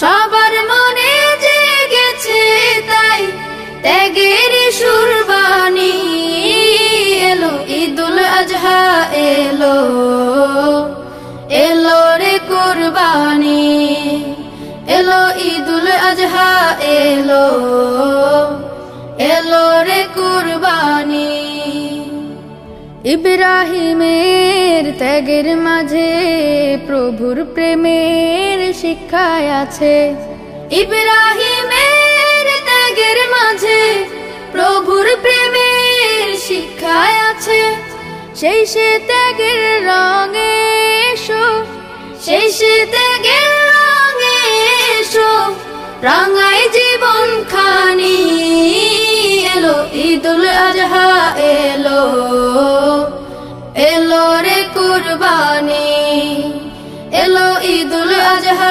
সবার মনে জেগেছে তাই ত্যাগের সুরবানি। এলো ঈদুল আজহা এলো, এলো রে কুরবানি। এলো ঈদুল আজহা এলো, এলো রে কুরবানি। ইব্রাহিমের ত্যাগের মাঝে প্রভুর প্রেমের শিক্ষায় আছে। ইব্রাহিমের ত্যাগের মাঝে প্রভুর প্রেমের শিক্ষায় আছে। সেই সে ত্যাগের রঙে এসো, সেই সে ত্যাগের রঙে এসো, রাঙায় জীবন খানি। এলো ঈদুল আজহা এলো, এলো রে কুরবানি। এলো ঈদুল আজহা।